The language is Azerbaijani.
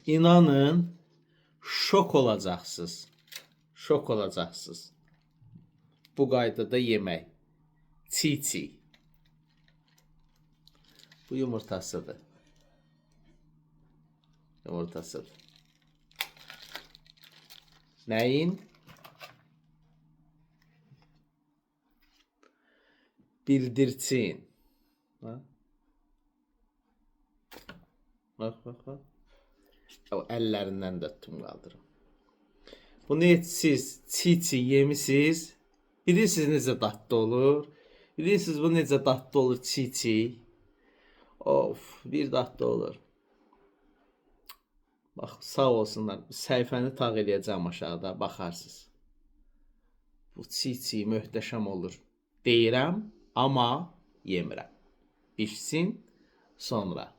İnanın şok olacaqsınız. Şok olacaqsınız. Bu qaydada yemək. Çiğ. Bu yumurtasıdır. Yumurtasıdır. Nəyin? Bildirçin. Ha? Bax. O əllərindən də tutum qaldırım. Bunu siz çiğ yemisiniz. Bilirsiniz necə dadlı olur. Bilirsiniz bu necə dadlı olur çiğ. Of, bir dadlı olur. Bax, sağ olsunlar. Səhifəni tağ eləyəcəm aşağıda, baxarsınız. Bu çiğ möhtəşəm olur. Deyirəm, amma yemirəm. Bişsin sonra.